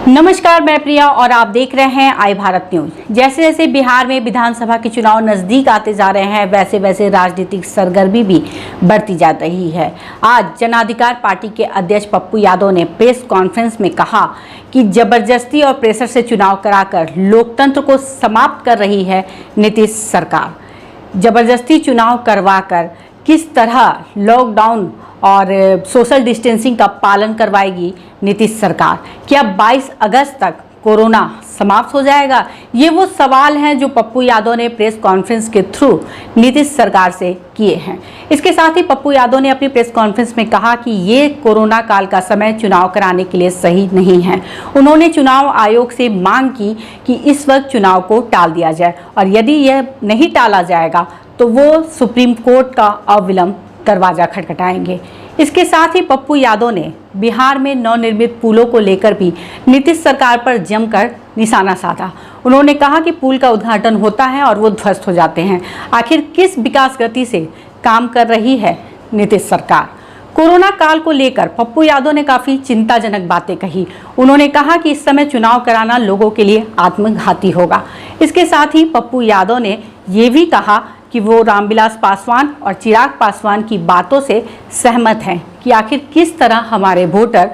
नमस्कार, मैं प्रिया और आप देख रहे हैं आई भारत न्यूज। जैसे जैसे बिहार में विधानसभा के चुनाव नजदीक आते जा रहे हैं, वैसे वैसे राजनीतिक सरगर्मी भी बढ़ती जा रही है। आज जन अधिकार पार्टी के अध्यक्ष पप्पू यादव ने प्रेस कॉन्फ्रेंस में कहा कि जबरदस्ती और प्रेशर से चुनाव कराकर लोकतंत्र को समाप्त कर रही है नीतीश सरकार। जबरदस्ती चुनाव करवाकर किस तरह लॉकडाउन और सोशल डिस्टेंसिंग का पालन करवाएगी नीतीश सरकार? क्या 22 अगस्त तक कोरोना समाप्त हो जाएगा? ये वो सवाल हैं जो पप्पू यादव ने प्रेस कॉन्फ्रेंस के थ्रू नीतीश सरकार से किए हैं। इसके साथ ही पप्पू यादव ने अपनी प्रेस कॉन्फ्रेंस में कहा कि ये कोरोना काल का समय चुनाव कराने के लिए सही नहीं है। उन्होंने चुनाव आयोग से मांग की कि इस वक्त चुनाव को टाल दिया जाए और यदि यह नहीं टाला जाएगा तो वो सुप्रीम कोर्ट का अविलंब दरवाजा खटखटाएंगे। इसके साथ ही पप्पू यादव ने बिहार में नवनिर्मित पुलों को लेकर भी नीतीश सरकार पर जमकर निशाना साधा। उन्होंने कहा कि पुल का उद्घाटन होता है और वो ध्वस्त हो जाते हैं। आखिर किस विकास गति से काम कर रही है नीतीश सरकार? कोरोना काल को लेकर पप्पू यादव ने काफ़ी चिंताजनक बातें कही। उन्होंने कहा कि इस समय चुनाव कराना लोगों के लिए आत्मघाती होगा। इसके साथ ही पप्पू यादव ने ये भी कहा कि वो रामविलास पासवान और चिराग पासवान की बातों से सहमत हैं कि आखिर किस तरह हमारे वोटर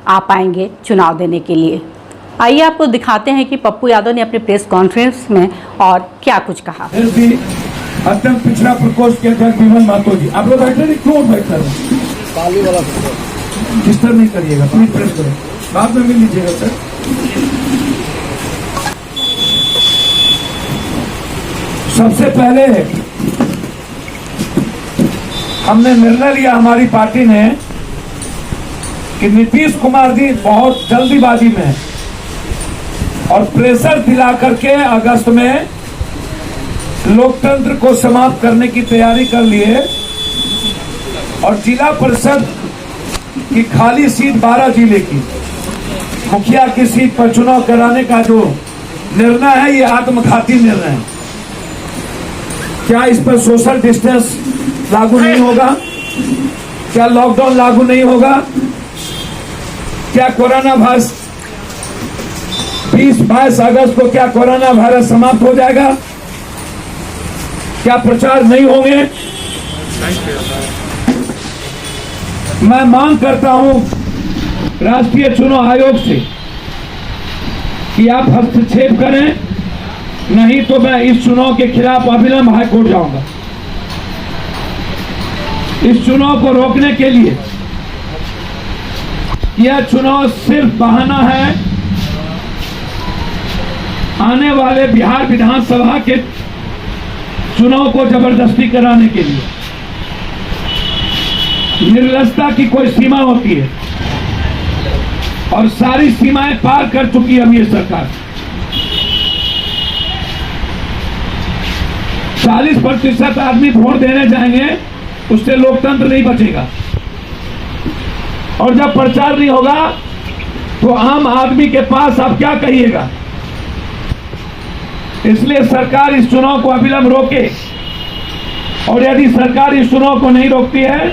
आ पाएंगे चुनाव देने के लिए। आइए आपको दिखाते हैं कि पप्पू यादव ने अपने प्रेस कॉन्फ्रेंस में और क्या कुछ कहा। अत्यंत पिछड़ा प्रकोष्ठ के अध्यक्ष विमल महतो जी, आप लोग बैठे नहीं, क्यों बैठ कर डिस्टर्ब नहीं करिएगा, प्लीज प्रेस करें, बाद में मिल लीजिएगा सर। सबसे पहले हमने निर्णय लिया, हमारी पार्टी ने, कि नीतीश कुमार जी बहुत जल्दीबाजी में और प्रेशर दिला करके अगस्त में लोकतंत्र को समाप्त करने की तैयारी कर लिए और जिला परिषद की खाली सीट 12 जिले की मुखिया की सीट पर चुनाव कराने का जो निर्णय है, ये आत्मघाती निर्णय है। क्या इस पर सोशल डिस्टेंस लागू नहीं होगा? क्या लॉकडाउन लागू नहीं होगा? क्या कोरोना वायरस 20-22 अगस्त को क्या कोरोना वायरस समाप्त हो जाएगा? क्या प्रचार नहीं होंगे? मैं मांग करता हूं राष्ट्रीय चुनाव आयोग से कि आप हस्तक्षेप करें, नहीं तो मैं इस चुनाव के खिलाफ अविलंब हाईकोर्ट जाऊंगा। इस चुनाव को रोकने के लिए यह चुनाव सिर्फ बहाना है आने वाले बिहार विधानसभा के चुनाव को जबरदस्ती कराने के लिए। निर्लजता की कोई सीमा होती है और सारी सीमाएं पार कर चुकी है अब ये सरकार। 40% आदमी वोट देने जाएंगे, उससे लोकतंत्र नहीं बचेगा। और जब प्रचार नहीं होगा तो आम आदमी के पास आप क्या कहिएगा? इसलिए सरकार इस चुनाव को अविलंब रोके, और यदि सरकार इस चुनाव को नहीं रोकती है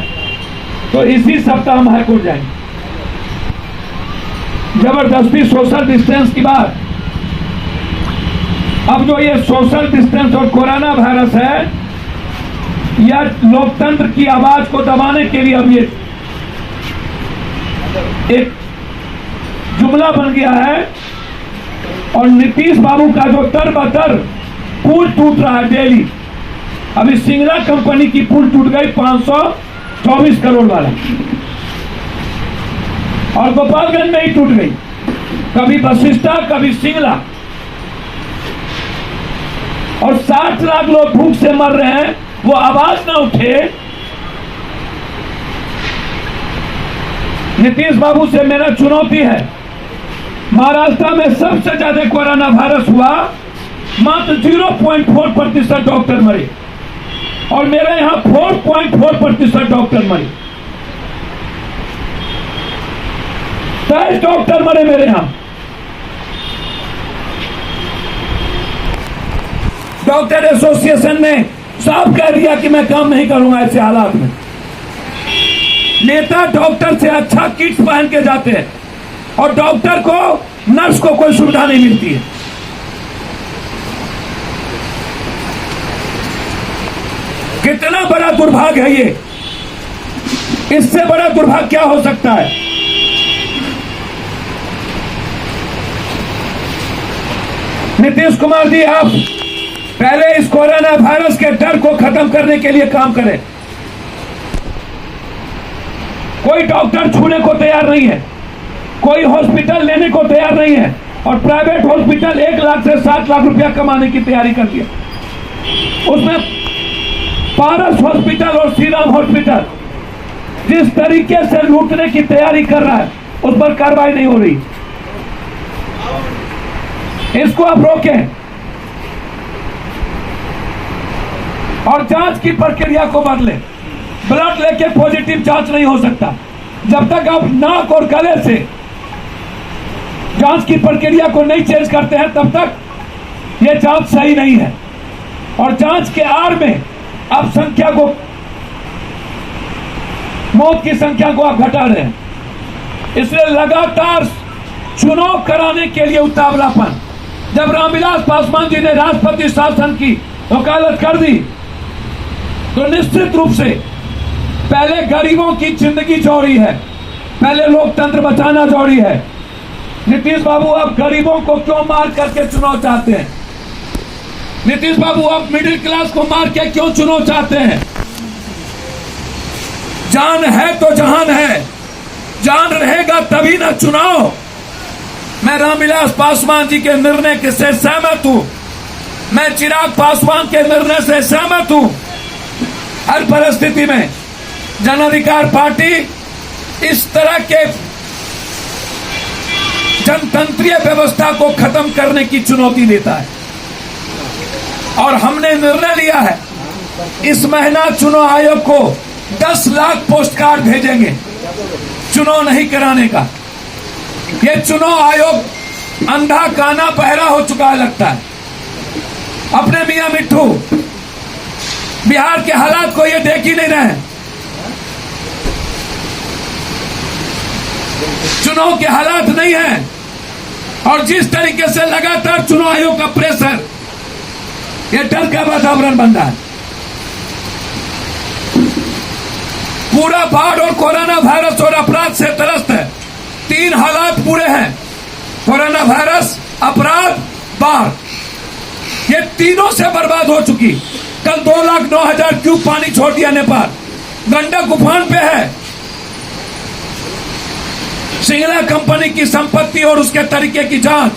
तो इसी सप्ताह हम हाईकोर्ट जाएंगे। जबरदस्ती सोशल डिस्टेंस की बात, अब जो ये सोशल डिस्टेंस और कोरोना वायरस है, यह लोकतंत्र की आवाज को दबाने के लिए अब ये एक जुमला बन गया है। और नीतीश बाबू का जो तर-बतर पुल टूट रहा है डेली, अभी सिंगला कंपनी की पुल टूट गई 524 करोड़ वाला, और गोपालगंज में ही टूट गई, कभी वशिष्ठा कभी सिंगला, और 60 लाख लोग भूख से मर रहे हैं। वो आवाज ना उठे। नीतीश बाबू से मेरा चुनौती है, महाराष्ट्र में सबसे ज्यादा कोरोना वायरस हुआ, मात्र 0.4% डॉक्टर मरे, और मेरे यहां 4.4% डॉक्टर मरे। 23 डॉक्टर मरे मेरे यहां। डॉक्टर एसोसिएशन ने साफ कह दिया कि मैं काम नहीं करूंगा ऐसे हालात में। नेता डॉक्टर से अच्छा किट्स पहन के जाते हैं और डॉक्टर को नर्स को कोई सुविधा नहीं मिलती है। कितना बड़ा दुर्भाग्य है ये, इससे बड़ा दुर्भाग्य क्या हो सकता है। नीतीश कुमार जी, आप पहले इस कोरोना वायरस के डर को खत्म करने के लिए काम करें। कोई डॉक्टर छूने को तैयार नहीं है, कोई हॉस्पिटल लेने को तैयार नहीं है, और प्राइवेट हॉस्पिटल 1 लाख से 7 लाख रुपया कमाने की तैयारी कर दिया। उसमें पारस हॉस्पिटल और श्रीराम हॉस्पिटल जिस तरीके से लूटने की तैयारी कर रहा है, उस पर कार्रवाई नहीं हो रही। इसको आप रोकें और जांच की प्रक्रिया को बदलें। ब्लड लेके पॉजिटिव जांच नहीं हो सकता। जब तक आप नाक और गले से जांच की प्रक्रिया को नहीं चेंज करते हैं, तब तक यह जांच सही नहीं है। और जांच के आड़ में आप संख्या को, मौत की संख्या को आप घटा रहे हैं। इसलिए लगातार चुनाव कराने के लिए उतावलापन। जब रामविलास पासवान जी ने राष्ट्रपति शासन की वकालत कर दी, तो निश्चित रूप से पहले गरीबों की जिंदगी जोड़ी है, पहले लोकतंत्र बचाना जोड़ी है। नीतीश बाबू, आप गरीबों को क्यों मार करके चुनाव चाहते हैं? नीतीश बाबू, आप मिडिल क्लास को मार के क्यों चुनाव चाहते हैं? जान है तो जहान है, जान रहेगा तभी ना चुनाव। मैं रामविलास पासवान जी के निर्णय से सहमत हूं, मैं चिराग पासवान के निर्णय से सहमत हूं। हर परिस्थिति में जन अधिकार पार्टी इस तरह के जनतंत्रीय व्यवस्था को खत्म करने की चुनौती देता है, और हमने निर्णय लिया है इस महीना चुनाव आयोग को 10 लाख पोस्ट कार्ड भेजेंगे चुनाव नहीं कराने का। ये चुनाव आयोग अंधा काना बहरा हो चुका है लगता है। अपने मियां मिट्ठू बिहार के हालात को ये देख ही नहीं रहे हैं। चुनाव के हालात नहीं है, और जिस तरीके से लगातार चुनाव आयोग का प्रेशर, ये डर का वातावरण बन रहा है। पूरा बाढ़ और कोरोना वायरस और अपराध से त्रस्त है। 3 हालात पूरे हैं, कोरोना वायरस, अपराध, बाढ़। ये तीनों से बर्बाद हो चुकी। कल 2,09,000 क्यूब पानी छोड़ दिया नेपाल। गंडक उफान पे है। सिंगला कंपनी की संपत्ति और उसके तरीके की जांच,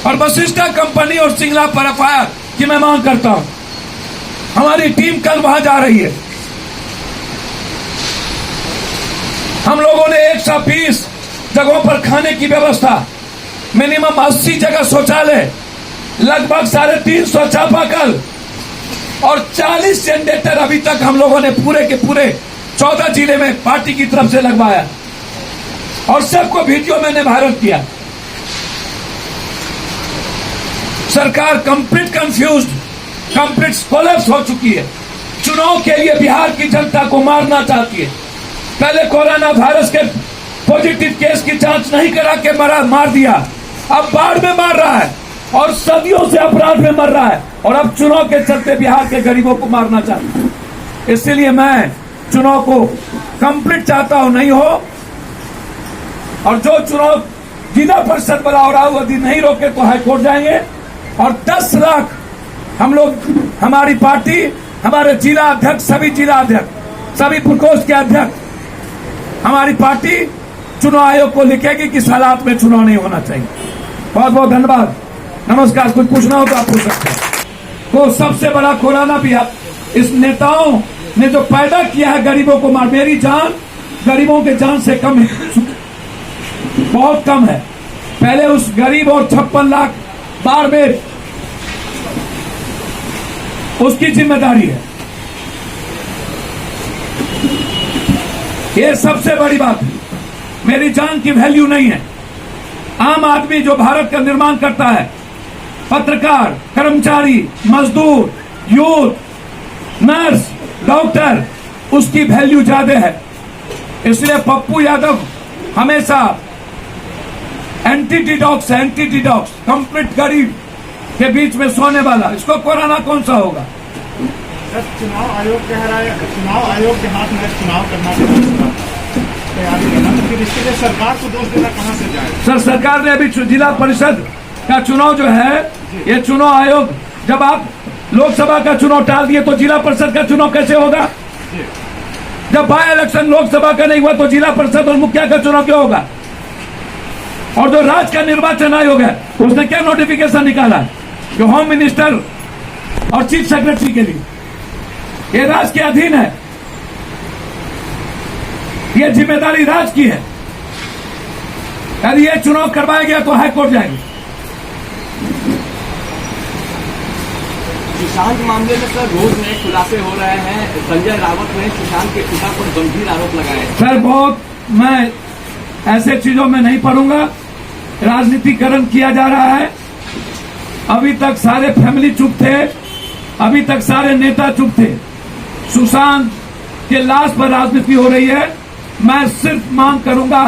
और वशिष्ठा कंपनी और सिंगला पर एफआईआर की मैं मांग करता हूं। हमारी टीम कल वहां जा रही है। हम लोगों ने 120 जगहों पर खाने की व्यवस्था, मिनिमम 80 जगह शौचालय, लगभग 350 चापाकल और 40 जनरेटर अभी तक हम लोगों ने पूरे के पूरे 14 जिले में पार्टी की तरफ से लगवाया, और सबको वीडियो मैंने वायरल किया। सरकार कंप्लीट कंफ्यूज्ड, कंप्लीट कोलैप्स हो चुकी है। चुनाव के लिए बिहार की जनता को मारना चाहती है। पहले कोरोना वायरस के पॉजिटिव केस की जांच नहीं करा के मार दिया, अब बाढ़ में मार रहा है, और सदियों से अपराध में मर रहा है, और अब चुनाव के चलते बिहार के गरीबों को मारना चाहता है। इसलिए मैं चुनाव को कंप्लीट चाहता हूं, नहीं हो, और जो चुनाव जिला परिषद वाला हो रहा है यदि नहीं रोके तो हाईकोर्ट जाएंगे। और 10 लाख हम लोग, हमारी पार्टी, हमारे जिला अध्यक्ष, सभी जिला अध्यक्ष, सभी प्रकोष्ठ के अध्यक्ष, हमारी पार्टी चुनाव आयोग को लिखेगी कि इस हालात में चुनाव नहीं होना चाहिए। बहुत बहुत धन्यवाद, नमस्कार। कुछ पूछना हो तो आप पूछ सकते हैं। तो सबसे बड़ा कोरोना भी इस नेताओं ने जो पैदा किया है गरीबों को मार, मेरी जान गरीबों के जान से कम है, बहुत कम है। पहले उस गरीब और 56 लाख बाढ़ में उसकी जिम्मेदारी है। ये सबसे बड़ी बात है। मेरी जान की वैल्यू नहीं है। आम आदमी जो भारत का निर्माण करता है, पत्रकार, कर्मचारी, मजदूर, यूथ, नर्स, डॉक्टर, उसकी वैल्यू ज्यादा है। इसलिए पप्पू यादव हमेशा एंटी कंप्लीट गरीब के बीच में सोने वाला, इसको कोरोना कौन सा होगा? सर, चुनाव आयोग कह रहा है, चुनाव आयोग के हाथ में चुनाव करना तैयारी करना, तो फिर इसके लिए सरकार को दोष देना कहाँ से जाए? सर, सरकार ने अभी जिला परिषद का चुनाव जो है, ये चुनाव आयोग, जब आप लोकसभा का चुनाव टाल दिए तो जिला परिषद का चुनाव कैसे होगा? जब बाय इलेक्शन लोकसभा का नहीं हुआ तो जिला परिषद और मुखिया का चुनाव क्या होगा? और जो राज्य का निर्वाचन आयोग है उसने क्या नोटिफिकेशन निकाला कि होम मिनिस्टर और चीफ सेक्रेटरी के लिए ये राज्य के अधीन है, ये जिम्मेदारी राज्य की है। यदि ये चुनाव करवाया गया तो हाईकोर्ट जाएगी। सुशांत मामले में सर रोज नए खुलासे हो रहे हैं। संजय रावत ने सुशांत के पिता पर गंभीर आरोप लगाए हैं। सर, बहुत मैं ऐसे चीजों में नहीं पढ़ूंगा। राजनीतिकरण किया जा रहा है। अभी तक सारे फैमिली चुप थे, अभी तक सारे नेता चुप थे। सुशांत के लाश पर राजनीति हो रही है। मैं सिर्फ मांग करूंगा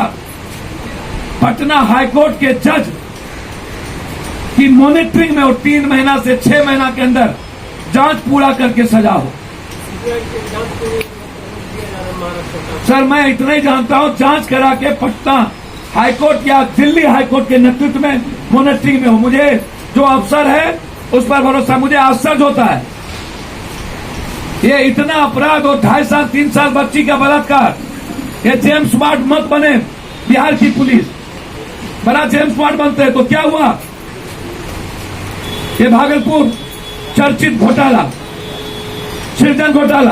पटना हाईकोर्ट के जज की मॉनिटरिंग में और 3 महीना से 6 महीना के अंदर जांच पूरा करके सजा हो। सर, मैं इतना ही जानता हूं, जांच करा के पटना हाईकोर्ट या दिल्ली हाईकोर्ट के नेतृत्व में मॉनिटरिंग में हो। मुझे जो अफसर है उस पर भरोसा, मुझे आश्चर्य होता है ये इतना अपराध और 2.5 साल 3 साल बच्ची का बलात्कार। ये जेम्स बॉन्ड मत बने बिहार की पुलिस, बड़ा जेम्स बॉन्ड बनते हैं तो क्या हुआ? ये भागलपुर चर्चित घोटाला, सृजन घोटाला,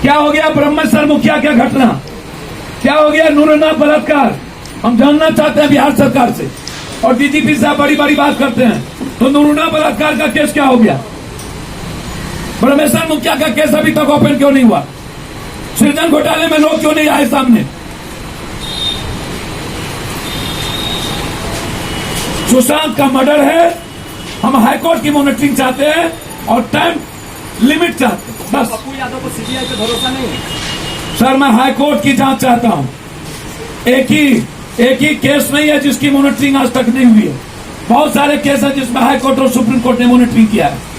क्या हो गया? ब्रह्मेश्वर मुखिया क्या घटना, क्या हो गया? नूरनाथ बलात्कार। हम जानना चाहते हैं बिहार सरकार से। और डीजीपी साहब बड़ी बड़ी बात करते हैं, तो नूरनाथ बलात्कार का केस क्या हो गया? ब्रह्मेश्वर मुखिया का केस अभी तक ओपन क्यों नहीं हुआ? सृजन घोटाले में लोग क्यों नहीं आए सामने? सुशांत का मर्डर है, हम हाईकोर्ट की मॉनिटरिंग चाहते हैं और टाइम लिमिट चाहते हैं, बस। पप्पू यादव को सीबीआई पे भरोसा नहीं है? सर, मैं हाईकोर्ट की जांच चाहता हूं। एक ही केस नहीं है जिसकी मॉनिटरिंग आज तक नहीं हुई है। बहुत सारे केस हैं जिसमें हाईकोर्ट और सुप्रीम कोर्ट ने मॉनिटरिंग किया है।